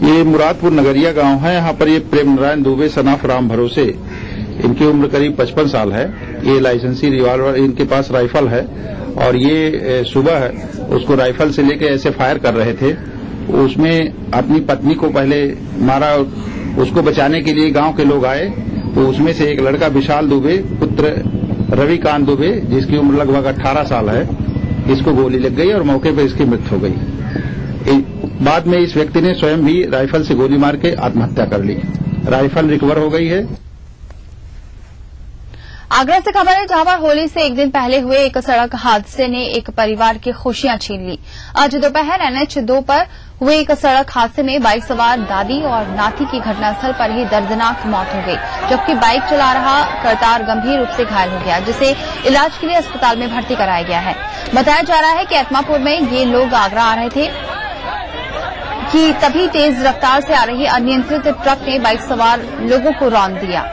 ये मुरादपुर नगरिया गांव है। यहाँ पर ये प्रेम नारायण दुबे सनाफ राम भरोसे, इनकी उम्र करीब 55 साल है। ये लाइसेंसी रिवॉल्वर, इनके पास राइफल है और ये सुबह उसको राइफल से लेके ऐसे फायर कर रहे थे। उसमें अपनी पत्नी को पहले मारा, उसको बचाने के लिए गांव के लोग आए तो उसमें से एक लड़का विशाल दुबे पुत्र रविकांत दुबे, जिसकी उम्र लगभग 18 साल है, इसको गोली लग गई और मौके पर इसकी मृत्यु हो गई। बाद में इस व्यक्ति ने स्वयं भी राइफल से गोली मार के आत्महत्या कर ली। राइफल रिकवर हो गई है। आगरा से खबर है, जहां पर होली से एक दिन पहले हुए एक सड़क हादसे ने एक परिवार की खुशियां छीन ली। आज दोपहर NH2 पर हुए एक सड़क हादसे में बाइक सवार दादी और नाती की घटनास्थल पर ही दर्दनाक मौत हो गई, जबकि बाइक चला रहा करतार गंभीर रूप से घायल हो गया, जिसे इलाज के लिए अस्पताल में भर्ती कराया गया है। बताया जा रहा है कि एतमापुर में ये लोग आगरा आ रहे थे कि तभी तेज रफ्तार से आ रही अनियंत्रित ट्रक ने बाइक सवार लोगों को रौंद दिया।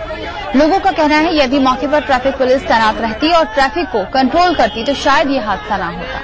लोगों का कहना है यदि मौके पर ट्रैफिक पुलिस तैनात रहती और ट्रैफिक को कंट्रोल करती तो शायद ये हादसा न होता।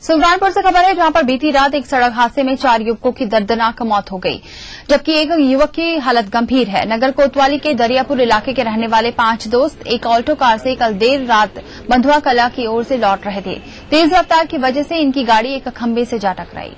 सुल्तानपुर से खबर है, जहां पर बीती रात एक सड़क हादसे में 4 युवकों की दर्दनाक मौत हो गई, जबकि एक युवक की हालत गंभीर है। नगर कोतवाली के दरियापुर इलाके के रहने वाले 5 दोस्त एक ऑल्टो कार से कल देर रात बंधुआ कला की ओर से लौट रहे थे। तेज रफ्तार की वजह से इनकी गाड़ी एक खंभे से जा टकराई।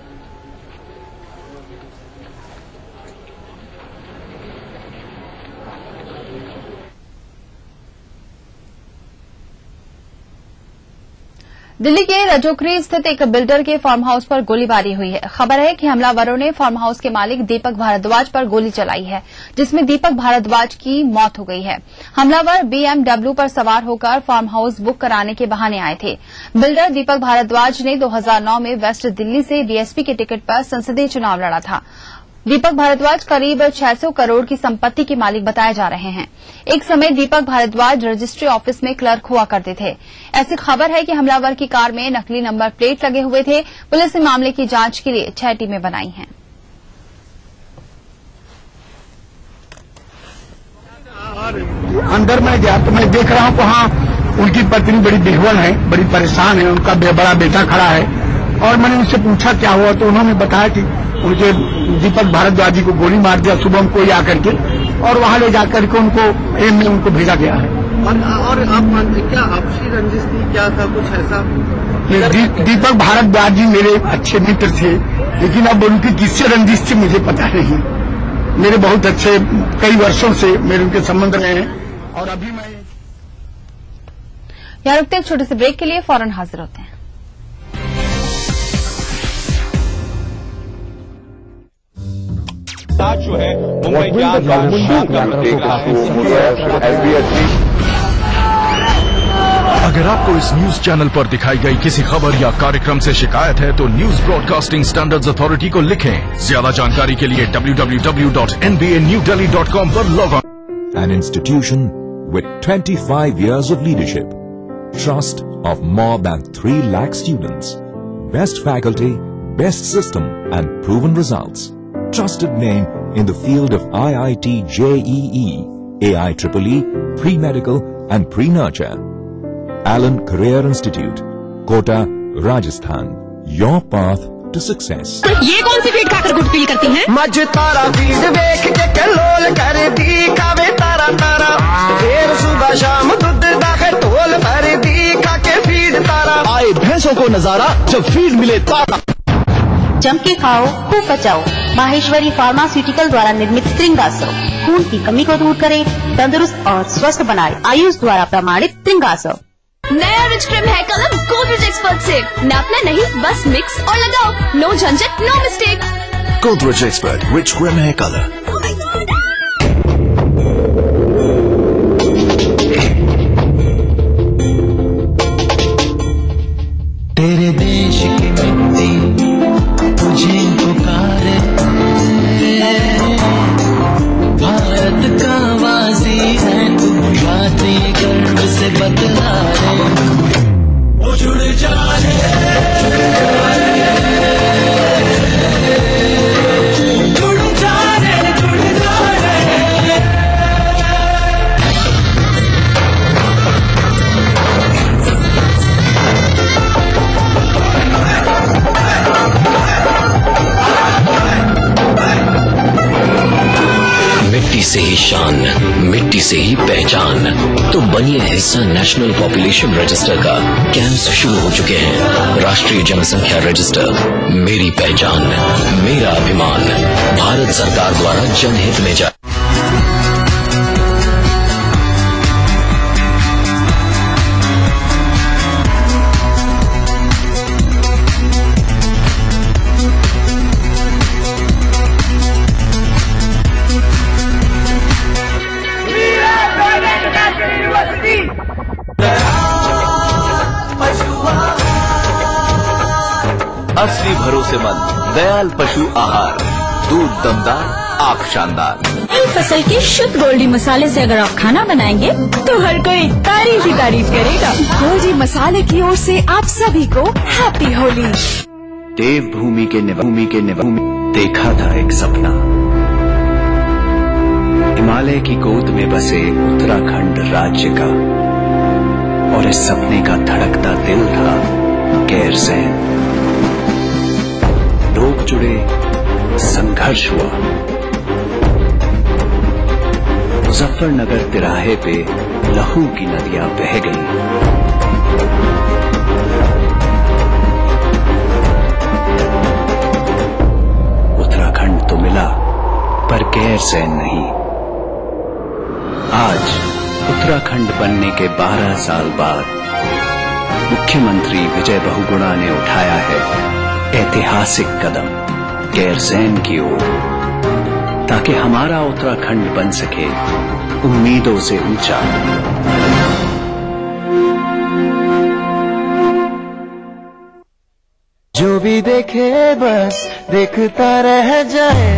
दिल्ली के रजोखरी स्थित एक बिल्डर के फार्म हाउस पर गोलीबारी हुई है। खबर है कि हमलावरों ने फार्म हाउस के मालिक दीपक भारद्वाज पर गोली चलाई है, जिसमें दीपक भारद्वाज की मौत हो गई है। हमलावर BMW पर सवार होकर फार्म हाउस बुक कराने के बहाने आए थे। बिल्डर दीपक भारद्वाज ने 2009 में वेस्ट दिल्ली से DSP के टिकट पर संसदीय चुनाव लड़ा था। दीपक भारद्वाज करीब 600 करोड़ की संपत्ति के मालिक बताए जा रहे हैं। एक समय दीपक भारद्वाज रजिस्ट्री ऑफिस में क्लर्क हुआ करते थे। ऐसी खबर है कि हमलावर की कार में नकली नंबर प्लेट लगे हुए थे। पुलिस ने मामले की जांच के लिए 6 टीमें बनाई हैं। अंदर मैं गया तो मैं देख रहा हूँ वहाँ उनकी पत्नी बड़ी बेहवल है, बड़ी परेशान है। उनका बड़ा बेटा खड़ा है और मैंने उनसे पूछा क्या हुआ तो उन्होंने बताया कि उनके दीपक भारद्वाज जी को गोली मार दिया सुबह में कोई आकर के, और वहाँ ले जाकर के उनको एम में उनको भेजा गया है। और आप मानते क्या आपसी रंजिश थी, क्या था कुछ ऐसा? दीपक भारद्वाज जी मेरे अच्छे मित्र थे, लेकिन अब उनकी किससे रंजिश थी मुझे पता नहीं। मेरे बहुत अच्छे कई वर्षों से मेरे उनके संबंध रहे हैं। और अभी मैं यहाँ रुकते एक छोटे से ब्रेक के लिए, फौरन हाजिर होते हैं। जो है मुंबई अगर आपको इस न्यूज चैनल पर दिखाई गई किसी खबर या कार्यक्रम से शिकायत है तो न्यूज ब्रॉडकास्टिंग स्टैंडर्ड्स अथॉरिटी को लिखें। ज्यादा जानकारी के लिए www.nbanewdelhi.com पर log on. An institution with 25 years of leadership, trust of more than 3 lakh students, best faculty, best system and proven results. Trusted name in the field of IIT JEE, AIEEE, pre-medical and pre-nurture. Allen Career Institute, Kota, Rajasthan. Your path to success. ये कौन सी feed खाकर good feel करती हैं? मज तारा feed देख के कलोल कर दी खावे तारा तारा, फिर सुबह शाम दूध दाखे टोल भर दी खाके फीड तारा। आए भैंसों को नजारा जब फीड मिले तारा। जम के खाओ, खूब बचाओ। माहेश्वरी फार्मास्यूटिकल द्वारा निर्मित त्रिंगासव खून की कमी को दूर करे, तंदुरुस्त और स्वस्थ बनाए। आयुष द्वारा प्रमाणित त्रिंगासव। नया rich cream hair colour Godrej expert से नापना नहीं, बस मिक्स और लगाओ। नो झंझट, no mistake. Godrej expert rich cream hair colour. तेरे देश की मिट्टी तुझे पुकारे, भारत का वासी है तू, बातें गर्व से बतला रे। वो जुड़ जाने जुड़ जाने मिट्टी से ही शान, मिट्टी से ही पहचान। तो बनिए हिस्सा नेशनल पॉपुलेशन रजिस्टर का। कैंप्स शुरू हो चुके हैं। राष्ट्रीय जनसंख्या रजिस्टर, मेरी पहचान मेरा अभिमान, भारत सरकार द्वारा जनहित में जारी। असली भरोसेमंद दयाल पशु आहार, दूध दमदार, आंख शानदार। एक फसल के शुद्ध गोल्डी मसाले से अगर आप खाना बनाएंगे तो हर कोई तारीफ ही तारीफ करेगा। गोल्डी मसाले की ओर से आप सभी को हैप्पी होली। देवभूमि के निवासी देखा था एक सपना, हिमालय की गोद में बसे उत्तराखंड राज्य का, और इस सपने का धड़कता दिल था गैरसैंण। लोग जुड़े, संघर्ष हुआ, मुजफ्फरनगर तिराहे पे लहू की नदियां बह गईं। उत्तराखंड तो मिला पर गैरसैंण नहीं। आज उत्तराखंड बनने के 12 साल बाद मुख्यमंत्री विजय बहुगुणा ने उठाया है ऐतिहासिक कदम गैरसैंण की ओर, ताकि हमारा उत्तराखंड बन सके उम्मीदों से ऊंचा। जो भी देखे बस देखता रह जाए,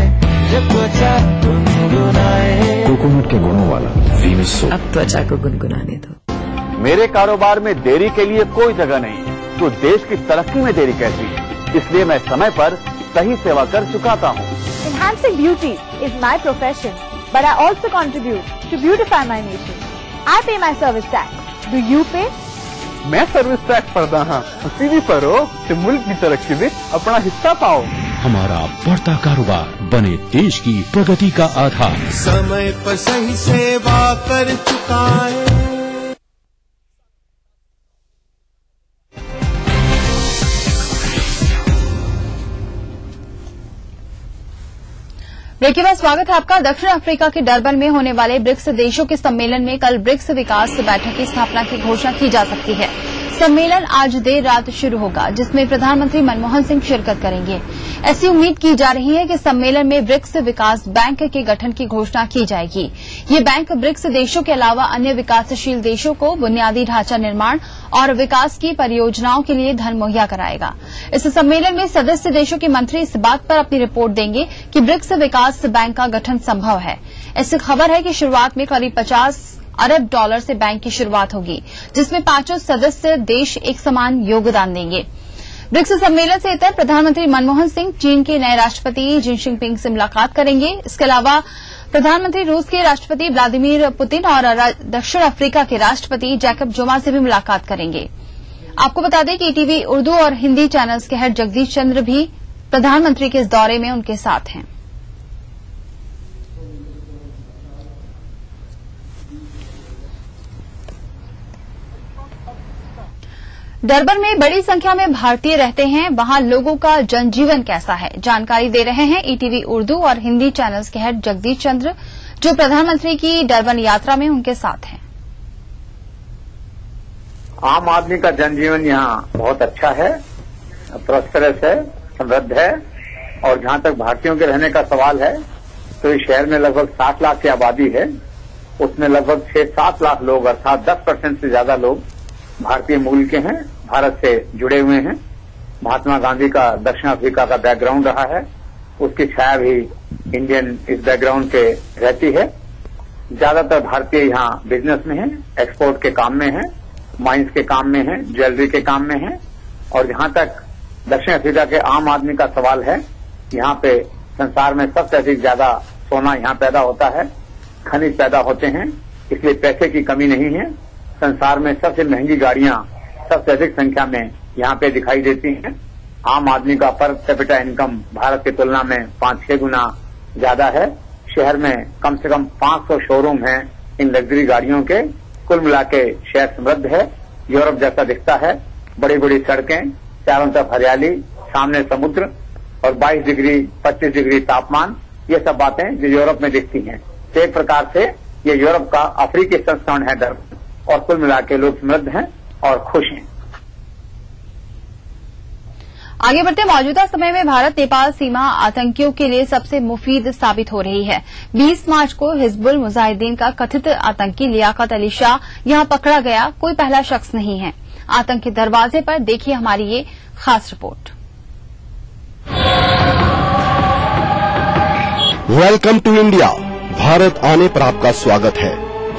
जब त्वचा गुनगुनाए। कोकोनट के गुणों वाला वीनस सोप अब त्वचा को गुनगुनाने दो। मेरे कारोबार में देरी के लिए कोई जगह नहीं, तो देश की तरक्की में देरी कैसी है? इसलिए मैं समय पर सही सेवा कर चुकाता हूँ। Enhancing beauty is my profession, but I also contribute to beautify my nation. I pay my service tax. Do you pay? मैं सर्विस टैक्स भरता हाँ, उसी भी भरो कि मुल्क की तरक्की में अपना हिस्सा पाओ। हमारा बढ़ता कारोबार बने देश की प्रगति का आधार। समय पर सही सेवा कर चुका है। ब्रेक के बाद स्वागत है आपका। दक्षिण अफ्रीका के डरबन में होने वाले ब्रिक्स देशों के सम्मेलन में कल ब्रिक्स विकास बैठक की स्थापना की घोषणा की जा सकती है। सम्मेलन आज देर रात शुरू होगा, जिसमें प्रधानमंत्री मनमोहन सिंह शिरकत करेंगे। ऐसी उम्मीद की जा रही है कि सम्मेलन में ब्रिक्स विकास बैंक के गठन की घोषणा की जाएगी। ये बैंक ब्रिक्स देशों के अलावा अन्य विकासशील देशों को बुनियादी ढांचा निर्माण और विकास की परियोजनाओं के लिए धन मुहैया कराएगा। इस सम्मेलन में सदस्य देशों के मंत्री इस बात पर अपनी रिपोर्ट देंगे कि ब्रिक्स विकास बैंक का गठन संभव है। ऐसी खबर है कि शुरुआत में करीब 50 अरब डॉलर से बैंक की शुरुआत होगी, जिसमें 5 सदस्य देश एक समान योगदान देंगे। ब्रिक्स सम्मेलन से इतर प्रधानमंत्री मनमोहन सिंह चीन के नए राष्ट्रपति जी जिनपिंग से मुलाकात करेंगे। इसके अलावा प्रधानमंत्री रूस के राष्ट्रपति व्लादिमीर पुतिन और दक्षिण अफ्रीका के राष्ट्रपति जैकब जुमा से भी मुलाकात करेंगे। आपको बता दें कि टीवी उर्दू और हिंदी चैनल्स के हेड जगदीश चंद्र भी प्रधानमंत्री के इस दौरे में उनके साथ हैं। डरबन में बड़ी संख्या में भारतीय रहते हैं। वहां लोगों का जनजीवन कैसा है, जानकारी दे रहे हैं ईटीवी उर्दू और हिंदी चैनल्स के हेड जगदीश चंद्र, जो प्रधानमंत्री की डरबन यात्रा में उनके साथ हैं। आम आदमी का जनजीवन यहाँ बहुत अच्छा है, प्रॉस्पेरस है, समृद्ध है। और जहां तक भारतीयों के रहने का सवाल है, तो इस शहर में लगभग 60 लाख की आबादी है। उसमें लगभग 6-7 लाख लोग अर्थात 10% से ज्यादा लोग भारतीय मूल के हैं, भारत से जुड़े हुए हैं। महात्मा गांधी का दक्षिण अफ्रीका का बैकग्राउंड रहा है, उसकी छाया भी इंडियन इस बैकग्राउंड पे रहती है। ज्यादातर भारतीय यहाँ बिजनेस में हैं, एक्सपोर्ट के काम में हैं, माइंस के काम में हैं, ज्वेलरी के काम में हैं। और जहां तक दक्षिण अफ्रीका के आम आदमी का सवाल है, यहाँ पे संसार में सबसे अधिक ज्यादा सोना यहाँ पैदा होता है, खनिज पैदा होते हैं, इसलिए पैसे की कमी नहीं है। संसार में सबसे महंगी गाड़ियां सबसे अधिक संख्या में यहाँ पे दिखाई देती हैं। आम आदमी का पर कैपिटा इनकम भारत की तुलना में 5-6 गुना ज्यादा है। शहर में कम से कम 500 शोरूम हैं इन लग्जरी गाड़ियों के। कुल मिला के शहर समृद्ध है, यूरोप जैसा दिखता है। बड़ी बड़ी सड़कें, चारों तरफ हरियाली, सामने समुद्र और 22 डिग्री 25 डिग्री तापमान, ये सब बातें जो यूरोप में दिखती हैं। तो एक प्रकार से ये यूरोप का अफ्रीकी संस्करण है डरबन, और कुल मिला के लोग समृद्ध हैं और खुश हैं। आगे बढ़ते मौजूदा समय में भारत नेपाल सीमा आतंकियों के लिए सबसे मुफीद साबित हो रही है। 20 मार्च को हिजबुल मुजाहिदीन का कथित आतंकी लियाकत अली शाह यहां पकड़ा गया कोई पहला शख्स नहीं है। आतंक के दरवाजे पर देखिए हमारी ये खास report. Welcome to India. Bharat आने पर आपका स्वागत है।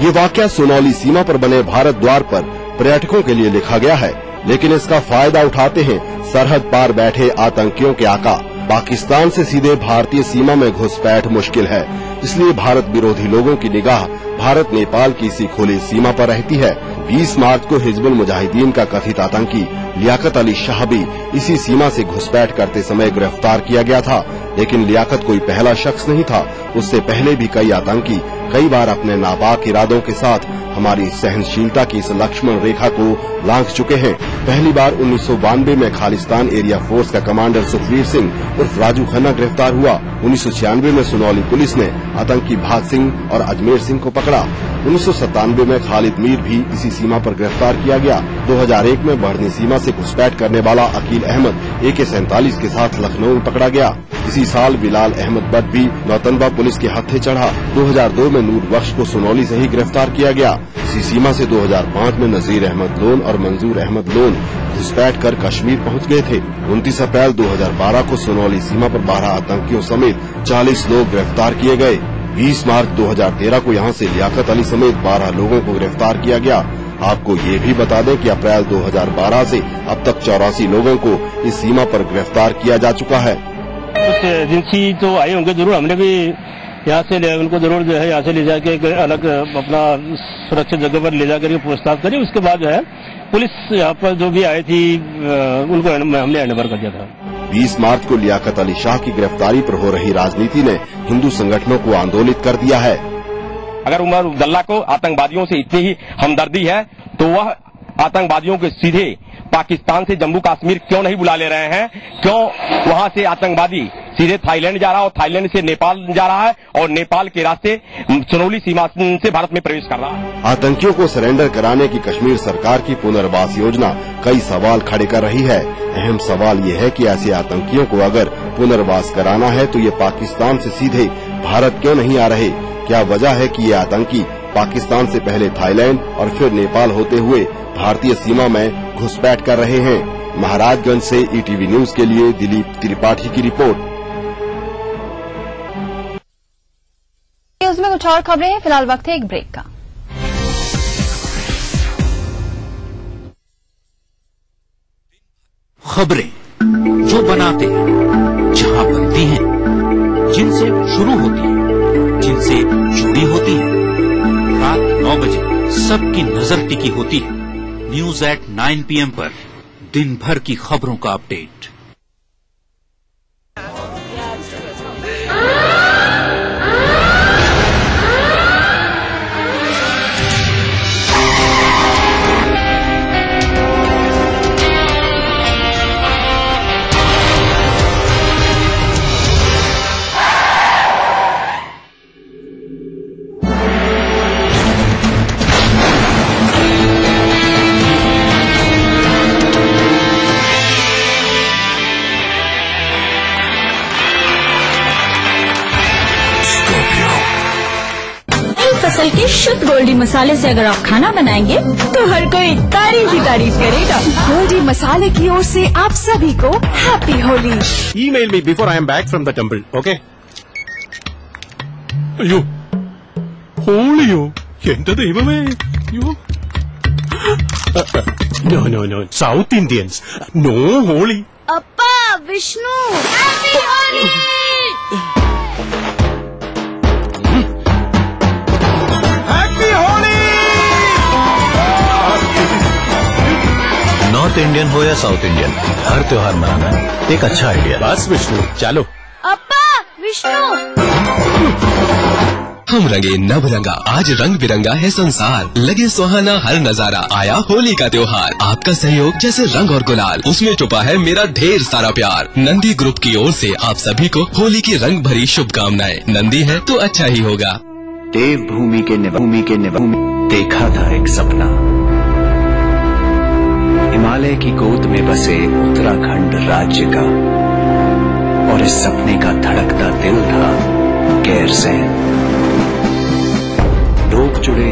ये वाकया सोनौली सीमा पर बने भारत द्वार पर पर्यटकों के लिए लिखा गया है, लेकिन इसका फायदा उठाते हैं सरहद पार बैठे आतंकियों के आका। पाकिस्तान से सीधे भारतीय सीमा में घुसपैठ मुश्किल है, इसलिए भारत विरोधी लोगों की निगाह भारत नेपाल की इसी खुली सीमा पर रहती है। 20 मार्च को हिजबुल मुजाहिदीन का कथित आतंकी लियाकत अली शाह भी इसी सीमा से घुसपैठ करते समय गिरफ्तार किया गया था, लेकिन लियाकत कोई पहला शख्स नहीं था। उससे पहले भी कई आतंकी कई बार अपने नापाक इरादों के साथ हमारी सहनशीलता की इस लक्ष्मण रेखा को लांघ चुके हैं। पहली बार 1992 में खालिस्तान एरिया फोर्स का कमांडर सुखवीर सिंह उर्फ राजू खन्ना गिरफ्तार हुआ। 1996 में सोनौली पुलिस ने आतंकी भाग सिंह और अजमेर सिंह को पकड़ा। 1997 में खालिद मीर भी इसी सीमा पर गिरफ्तार किया गया। 2001 में बढ़नी सीमा से घुसपैठ करने वाला अकील अहमद AK-47 के साथ लखनऊ में पकड़ा गया। इसी साल बिलाल अहमद बट भी नौतनवा पुलिस के हत्थे चढ़ा। 2002 में नूर बख्श को सोनौली से ही गिरफ्तार किया गया। इसी सीमा से 2005 में नजीर अहमद लोन और मंजूर अहमद लोन घुसपैठ कर कश्मीर पहुंच गए थे। 29 अप्रैल 2012 को सोनौली सीमा पर 12 आतंकियों समेत 40 लोग गिरफ्तार किए गए। 20 मार्च 2013 को यहां से लियाकत अली समेत 12 लोगों को गिरफ्तार किया गया। आपको ये भी बता दें कि अप्रैल 2012 से अब तक 84 लोगों को इस सीमा पर गिरफ्तार किया जा चुका है। कुछ एजेंसी तो आए होंगे जरूर, हमने भी यहाँ से उनको जरूर जो है यहाँ से ले जाके अलग अपना सुरक्षित जगह पर ले जाकर पूछताछ करी। उसके बाद जो है पुलिस यहाँ पर जो भी आई थी उनको हमने हैंडओवर कर दिया था। 20 मार्च को लियाकत अली शाह की गिरफ्तारी पर हो रही राजनीति ने हिंदू संगठनों को आंदोलित कर दिया है। अगर उमर अब्दुल्ला को आतंकवादियों से इतनी ही हमदर्दी है तो वह आतंकवादियों के सीधे पाकिस्तान से जम्मू कश्मीर क्यों नहीं बुला ले रहे हैं? क्यों वहां से आतंकवादी सीधे थाईलैंड जा रहा है और थाईलैंड से नेपाल जा रहा है और नेपाल के रास्ते सोनौली सीमा से भारत में प्रवेश कर रहा है? आतंकियों को सरेंडर कराने की कश्मीर सरकार की पुनर्वास योजना कई सवाल खड़े कर रही है। अहम सवाल ये है कि ऐसे आतंकियों को अगर पुनर्वास कराना है तो ये पाकिस्तान से सीधे भारत क्यों नहीं आ रहे? क्या वजह है कि ये आतंकी पाकिस्तान से पहले थाईलैंड और फिर नेपाल होते हुए भारतीय सीमा में घुसपैठ कर रहे हैं? महाराजगंज से ETV न्यूज के लिए दिलीप त्रिपाठी की रिपोर्ट। न्यूज में कुछ और खबरें हैं, फिलहाल वक्त है एक ब्रेक का। खबरें जो बनाते हैं, जहां बनती हैं, जिनसे शुरू होती है, जिनसे जुड़ी होती है, रात 9 बजे सबकी नजर टिकी होती है। न्यूज एट 9 PM पर दिन भर की खबरों का अपडेट। फसल के शुद्ध गोल्डी मसाले से अगर आप खाना बनाएंगे तो हर कोई तारीफ ही तारीफ करेगा। गोल्डी मसाले की ओर से आप सभी को happy Holi. Email me before I am back from the temple, okay? अयो, होलियो, ఎంత దైవమే? అయ్యో. No, South Indians, no holy. अप्पा Vishnu happy Holi. North Indian हो या साउथ इंडियन, हर त्योहार मनाना एक अच्छा आइडिया। बस विष्णु, चलो। अप्पा विष्णु। हम रंगे नव रंगा, आज रंग बिरंगा है संसार, लगे सुहाना हर नजारा, आया होली का त्योहार। आपका सहयोग जैसे रंग और गुलाल, उसमें छुपा है मेरा ढेर सारा प्यार। नंदी ग्रुप की ओर से आप सभी को होली की रंग भरी शुभकामनाएं। नंदी है तो अच्छा ही होगा। देवभूमि के निवासी देखा था एक सपना, हिमालय की गोद में बसे उत्तराखंड राज्य का, और इस सपने का धड़कता दिल था गैरसैंण। लोग जुड़े,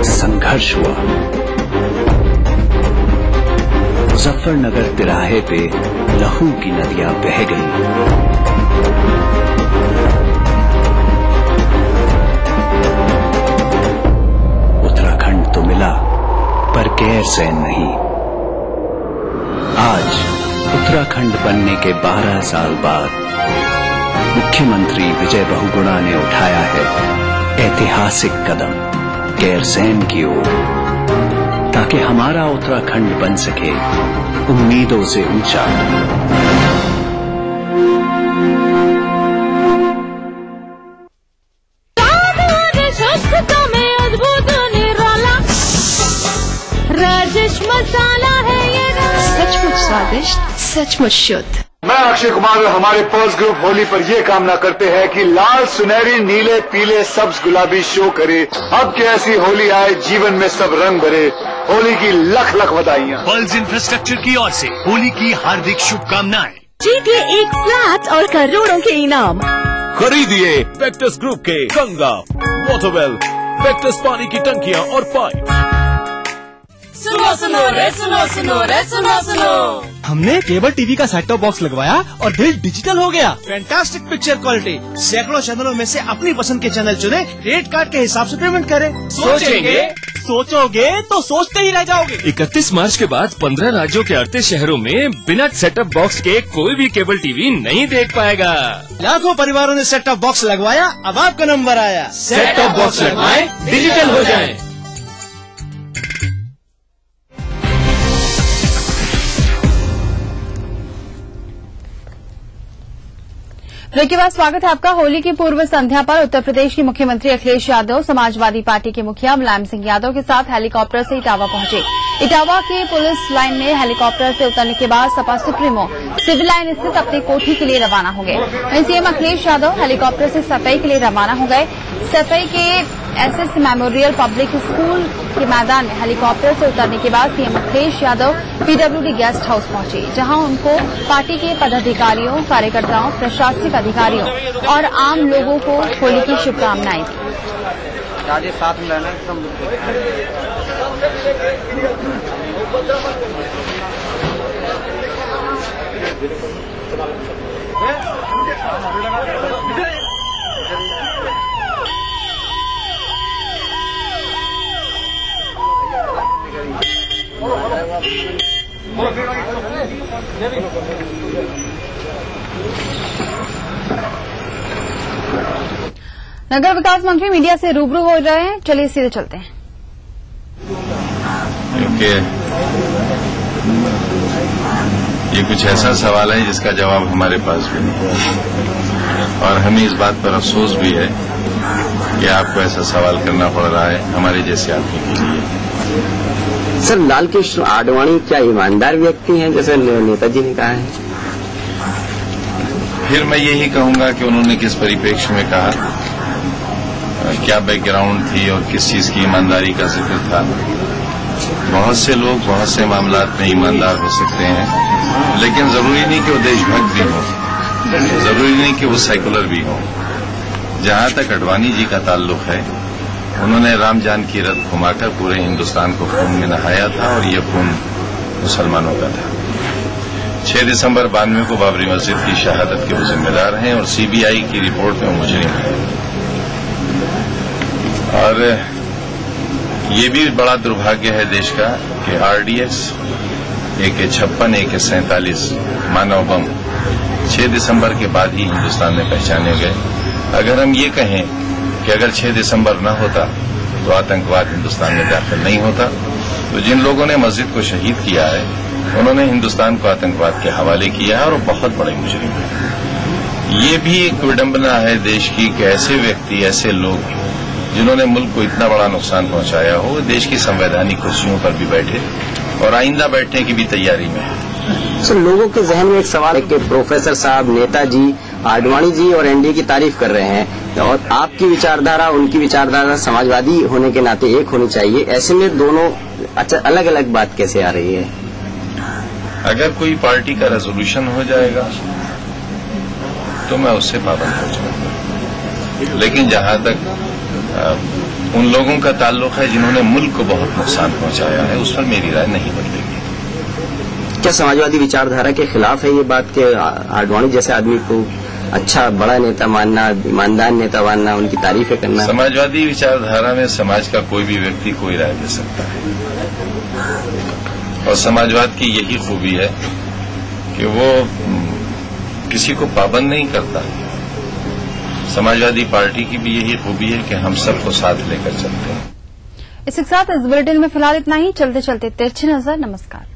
संघर्ष हुआ, मुजफ्फरनगर तिराहे पे लहू की नदियां बह गई। उत्तराखंड तो मिला पर गैरसैंण नहीं। आज उत्तराखंड बनने के 12 साल बाद मुख्यमंत्री विजय बहुगुणा ने उठाया है ऐतिहासिक कदम गैरसैंण की ओर, ताकि हमारा उत्तराखंड बन सके उम्मीदों से ऊंचा। राजेश मसाला है ये, सचमुच स्वादिष्ट, सचमुच शुद्ध। मैं अक्षय कुमार और हमारे पर्स ग्रुप होली पर ये कामना करते हैं कि लाल सुनहरी नीले पीले सब्ज गुलाबी शो करे। अब की ऐसी होली आए, जीवन में सब रंग भरे। होली की लख लख बधाइयाँ। पर्ल्स इंफ्रास्ट्रक्चर की ओर से होली की हार्दिक शुभकामनाएं। जीतिए एक फ्लैट और करोड़ों के इनाम। खरीदिए वेक्टस ग्रुप के गंगा, वाटरवेल, वेक्टस पानी की टंकियाँ और पाइप। सुनो सुनो रे, सुनो सुनो रे, सुनो सुनो। हमने केबल टीवी का सेट टॉप बॉक्स लगवाया और दिल डिजिटल हो गया। फैंटास्टिक पिक्चर क्वालिटी, सैकड़ों चैनलों में से अपनी पसंद के चैनल चुने, रेट कार्ड के हिसाब से पेमेंट करें। सोचोगे तो सोचते ही रह जाओगे। 31 मार्च के बाद 15 राज्यों के 38 शहरों में बिना सेटअप बॉक्स के कोई भी केबल टीवी नहीं देख पाएगा। लाखों परिवारों ने सेट टॉप बॉक्स लगवाया, अब आपका नंबर आया। सेट टॉप बॉक्स लगवाएं, डिजिटल हो जाएं। ब्रेक के बाद स्वागत है आपका। होली की पूर्व संध्या पर उत्तर प्रदेश के मुख्यमंत्री अखिलेश यादव समाजवादी पार्टी के मुखिया मुलायम सिंह यादव के साथ हेलीकॉप्टर से इटावा पहुंचे। इटावा के पुलिस लाइन में हेलीकॉप्टर से उतरने के बाद सपा सुप्रीमो सिविल लाइन स्थित अपनी कोठी के लिए रवाना हो गए। वहीं सीएम अखिलेश यादव हेलीकॉप्टर से सफाई के लिए रवाना हो गए। सफाई के एसएस मेमोरियल पब्लिक स्कूल के मैदान में हेलीकॉप्टर से उतरने के बाद CM Akhilesh Yadav PWD guest house पहुंचे, जहां उनको पार्टी के पदाधिकारियों, कार्यकर्ताओं, प्रशासनिक अधिकारियों और आम लोगों को होली की शुभकामनाएं दी। साथ में रहना नगर विकास मंत्री मीडिया से रूबरू हो रहे हैं, चलिए सीधे चलते हैं। ये कुछ ऐसा सवाल है जिसका जवाब हमारे पास भी नहीं है, और हमें इस बात पर अफसोस भी है कि आपको ऐसा सवाल करना पड़ रहा है हमारे जैसे आदमी के लिए। सर, लाल कृष्ण आडवाणी क्या ईमानदार व्यक्ति हैं, जैसे नेताजी ने कहा है? फिर मैं यही कहूंगा कि उन्होंने किस परिप्रेक्ष्य में कहा, क्या बैकग्राउंड थी और किस चीज की ईमानदारी का जिक्र था। बहुत से लोग बहुत से मामलात में ईमानदार हो सकते हैं, लेकिन जरूरी नहीं कि वो देशभक्त भी हो, जरूरी नहीं कि वो सेकुलर भी हो। जहां तक आडवाणी जी का ताल्लुक है, उन्होंने राम जानकी रथ घुमाकर पूरे हिंदुस्तान को खून में नहाया था, और ये खून मुसलमानों का था। 6 दिसंबर 92 को बाबरी मस्जिद की शहादत के वो जिम्मेदार हैं, और सीबीआई की रिपोर्ट में मुजरिम है। और ये भी बड़ा दुर्भाग्य है देश का कि आरडीएक्स AK-56, AK-47 मानव बम 6 दिसंबर के बाद ही हिंदुस्तान में पहचाने गए। अगर हम ये कहें कि अगर 6 दिसंबर न होता तो आतंकवाद हिंदुस्तान में दाखिल नहीं होता, तो जिन लोगों ने मस्जिद को शहीद किया है, उन्होंने हिंदुस्तान को आतंकवाद के हवाले किया है, और वो बहुत बड़े मुजरिम हैं। ये भी एक विडंबना है देश की कि ऐसे व्यक्ति, ऐसे लोग जिन्होंने मुल्क को इतना बड़ा नुकसान पहुंचाया हो, देश की संवैधानिक कुर्सियों पर भी बैठे और आइंदा बैठने की भी तैयारी में है। तो लोगों के जहन में एक सवाल है कि प्रोफेसर साहब, नेताजी, आडवाणी जी और एनडीए की तारीफ कर रहे हैं और आपकी विचारधारा, उनकी विचारधारा समाजवादी होने के नाते एक होनी चाहिए। ऐसे में दोनों अलग अलग बात कैसे आ रही है? अगर कोई पार्टी का रेजोल्यूशन हो जाएगा तो मैं उससे पाबंद हो जाऊंगा, लेकिन जहां तक उन लोगों का ताल्लुक है जिन्होंने मुल्क को बहुत नुकसान पहुंचाया है, उस पर मेरी राय नहीं बदलेगी। क्या समाजवादी विचारधारा के खिलाफ है ये बात कि आडवाणी जैसे आदमी को अच्छा बड़ा नेता मानना, ईमानदार नेता मानना, उनकी तारीफें करना? समाजवादी विचारधारा में समाज का कोई भी व्यक्ति कोई राय दे सकता है और समाजवाद की यही खूबी है कि वो किसी को पाबंद नहीं करता। समाजवादी पार्टी की भी यही खूबी है कि हम सबको साथ लेकर चलते हैं। इसके साथ इस बुलेटिन में फिलहाल इतना ही। चलते चलते तिरछी नजर। नमस्कार।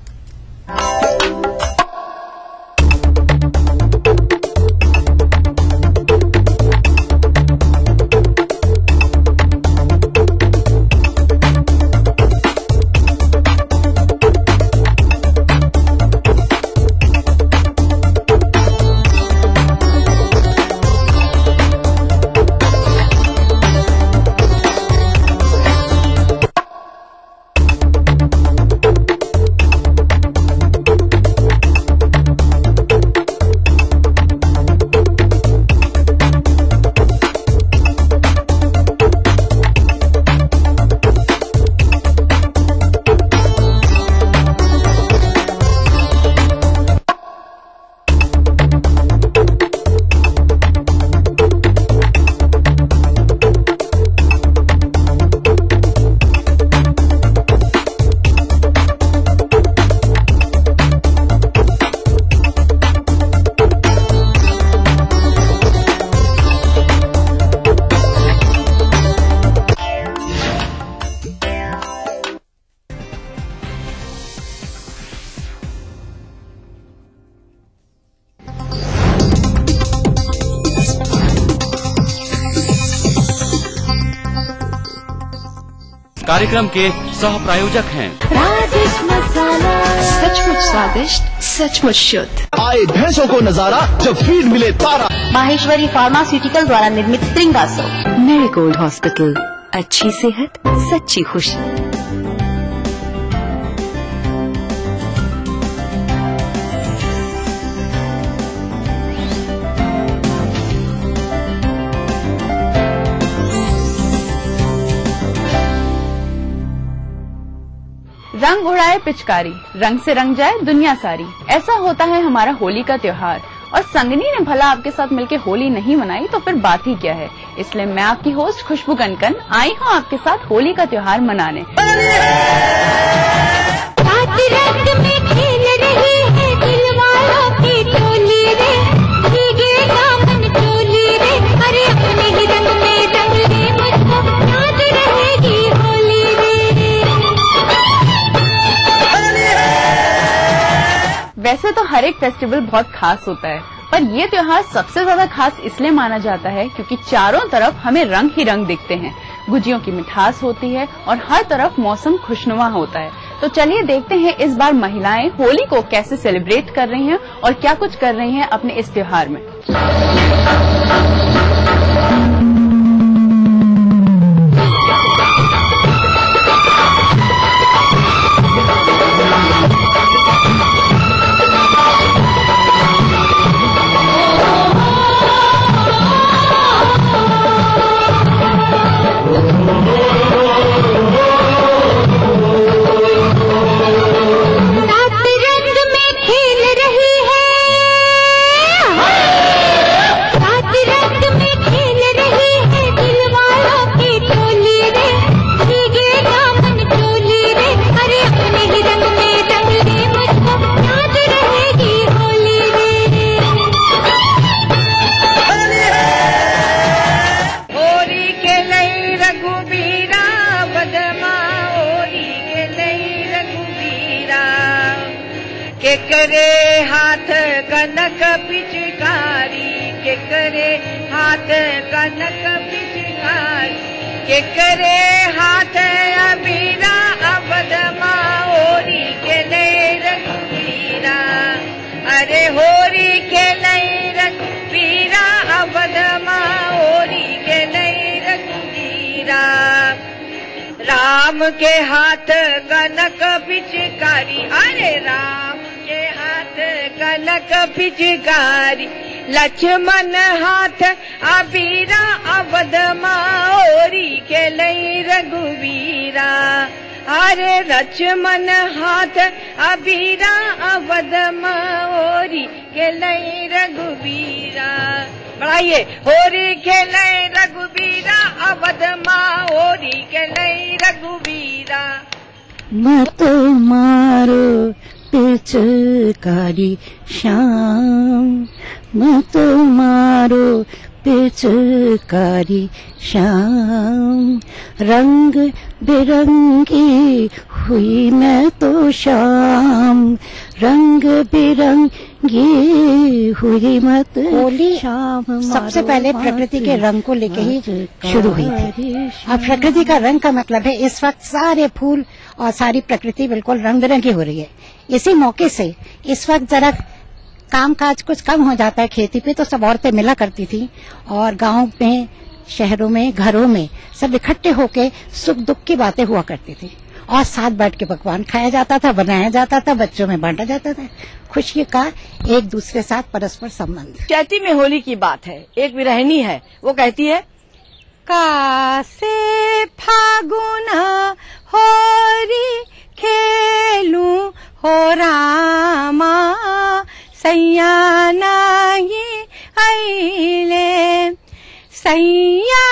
कार्यक्रम के सह प्रायोजक हैं राजेश मसाला, सचमुच स्वादिष्ट, सचमुच शुद्ध। आए भैंसों को नजारा जब फीड मिले तारा। माहेश्वरी फार्मास्यूटिकल द्वारा निर्मित त्रिंगासो। मेरीगोल्ड हॉस्पिटल, अच्छी सेहत, सच्ची खुशी। रंग उड़ाए पिचकारी, रंग से रंग जाए दुनिया सारी। ऐसा होता है हमारा होली का त्योहार। और संगनी ने भला आपके साथ मिलकर होली नहीं मनाई तो फिर बात ही क्या है। इसलिए मैं आपकी होस्ट खुशबू कनकन आई हूँ आपके साथ होली का त्योहार मनाने। वैसे तो हर एक फेस्टिवल बहुत खास होता है, पर ये त्योहार सबसे ज्यादा खास इसलिए माना जाता है क्योंकि चारों तरफ हमें रंग ही रंग दिखते हैं। गुजियों की मिठास होती है और हर तरफ मौसम खुशनुमा होता है। तो चलिए देखते हैं इस बार महिलाएं होली को कैसे सेलिब्रेट कर रही हैं और क्या कुछ कर रही हैं अपने इस त्योहार में। के करे हाथ कनक पिचकारी के कनक पिचकारी के करे हाथ अबीरा अवध माओरी के ले रघुवीरा अरे होरी के ले रघुवीरा अवध माओरी के ले रघुवीरा राम के हाथ कनक पिचकारी अरे राम के हाथ कनक पिचकारी लक्ष्मण हाथ अबीरा अवध माओरी के लई रघुवीरा अरे लक्ष्मण हाथ अबीरा अवध माओरी के लई रघुवीरा बढ़ाइए होरी के लई रघुवीरा अवध माओरी के लई रघुवीरा मत मारो पिचकारी श्याम मत मारो पिचकारी श्याम रंग बिरंगी हुई मैं तो शाम रंग बिरंगी हुई मत होली शाम सबसे पहले प्रकृति के रंग को लेके ही शुरू हुई थी और प्रकृति का रंग का मतलब है इस वक्त सारे फूल और सारी प्रकृति बिल्कुल रंग बिरंगी हो रही है। इसी मौके से इस वक्त जरा काम काज कुछ कम हो जाता है खेती पे, तो सब औरतें मिला करती थी और गांव में शहरों में घरों में सब इकट्ठे होके सुख दुख की बातें हुआ करती थी और साथ बैठ के पकवान खाया जाता था, बनाया जाता था, बच्चों में बांटा जाता था। खुशी का एक दूसरे साथ परस्पर संबंध। चैती में होली की बात है। एक विरहिणी है, वो कहती है कासे फागुना होरी खेलू हो रामा सैया नाई आइले सैया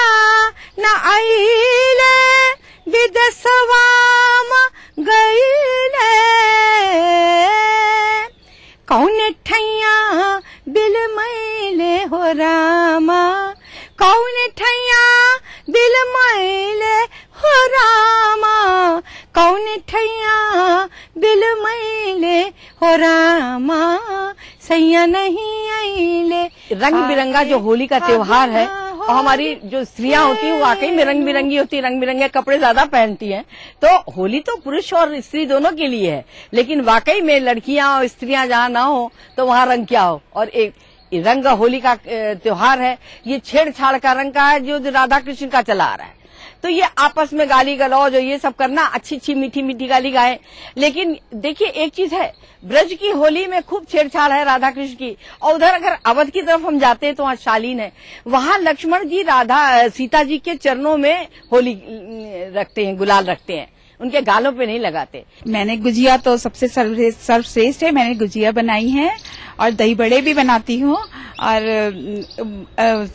न आइले विदसवाम गईले कौन ठैया बिल मैले हो रामा कौन ठैया बिल मैले हो रामा कौन ठैया बिल मैले हो रामा सैया नहीं आइले। रंग बिरंगा जो होली का त्योहार है और हमारी जो स्त्रियां होती हैं वो वाकई में रंग बिरंगी होती है, रंग बिरंगे कपड़े ज्यादा पहनती हैं। तो होली तो पुरुष और स्त्री दोनों के लिए है, लेकिन वाकई में लड़कियां और स्त्रियां जहाँ ना हो तो वहाँ रंग क्या हो। और एक रंग होली का त्योहार है, ये छेड़छाड़ का रंग का है जो राधा कृष्ण का चला आ रहा है। तो ये आपस में गाली गलौज और ये सब करना, अच्छी अच्छी मीठी मीठी गाली गाए। लेकिन देखिए एक चीज है, ब्रज की होली में खूब छेड़छाड़ है राधा कृष्ण की, और उधर अगर अवध की तरफ हम जाते हैं तो वहाँ शालीन है, वहाँ लक्ष्मण जी राधा सीता जी के चरणों में होली रखते हैं, गुलाल रखते हैं, उनके गालों पे नहीं लगाते। मैंने गुजिया तो सबसे सर्वश्रेष्ठ है, मैंने गुजिया बनाई है और दही बड़े भी बनाती हूँ और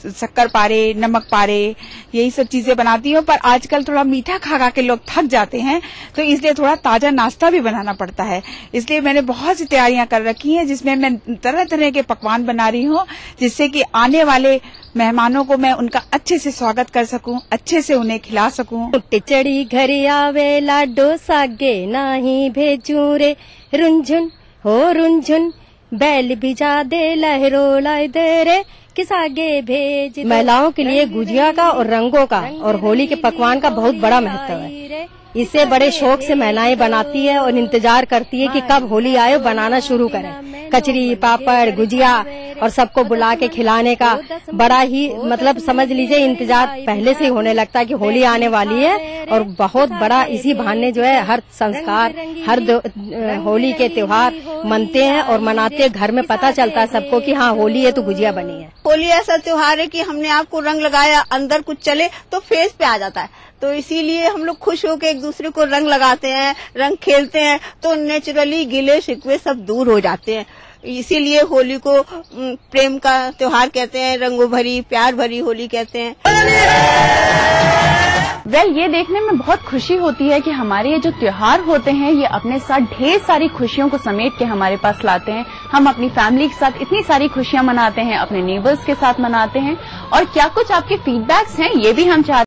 शक्कर पारे, नमक पारे, यही सब चीजें बनाती हूँ। पर आजकल थोड़ा मीठा खा के लोग थक जाते हैं, तो इसलिए थोड़ा ताजा नाश्ता भी बनाना पड़ता है। इसलिए मैंने बहुत सी तैयारियां कर रखी हैं जिसमें मैं तरह तरह के पकवान बना रही हूँ, जिससे कि आने वाले मेहमानों को मैं उनका अच्छे से स्वागत कर सकूं, अच्छे से उन्हें खिला सकूं। टिचड़ी घर आवे लाडो सागे नाही भेजू रे रुंझुन हो रुंझुन बैल भिजा दे लहरो लाई दे रे किसागे भेज। महिलाओं के लिए गुजिया का और रंगों का और होली के पकवान का बहुत बड़ा महत्व है। इसे बड़े शौक से महिलाएं बनाती है और इंतजार करती है कि कब होली आए, बनाना शुरू करें। कचरी, पापड़, गुजिया और सबको बुला के खिलाने का बड़ा ही मतलब समझ लीजिए इंतजार पहले से ही होने लगता है कि होली आने वाली है। और बहुत बड़ा इसी बहाने जो है हर संस्कार, हर होली के त्योहार मनते हैं और मनाते हैं। घर में पता चलता है सबको कि हाँ होली है तो गुजिया बनी है। होली ऐसा त्योहार है कि हमने आपको रंग लगाया, अंदर कुछ चले तो फेस पे आ जाता है, तो इसीलिए हम लोग खुश होकर एक दूसरे को रंग लगाते हैं, रंग खेलते हैं, तो नेचुरली गिले शिकवे सब दूर हो जाते हैं। इसीलिए होली को प्रेम का त्योहार कहते हैं, रंगों भरी प्यार भरी होली कहते हैं। ये देखने में बहुत खुशी होती है कि हमारे ये जो त्योहार होते हैं ये अपने साथ ढेर सारी खुशियों को समेट के हमारे पास लाते हैं। हम अपनी फैमिली के साथ इतनी सारी खुशियां मनाते हैं, अपने नेबर्स के साथ मनाते हैं, और क्या कुछ आपके फीडबैक्स हैं ये भी हम चाहते हैं।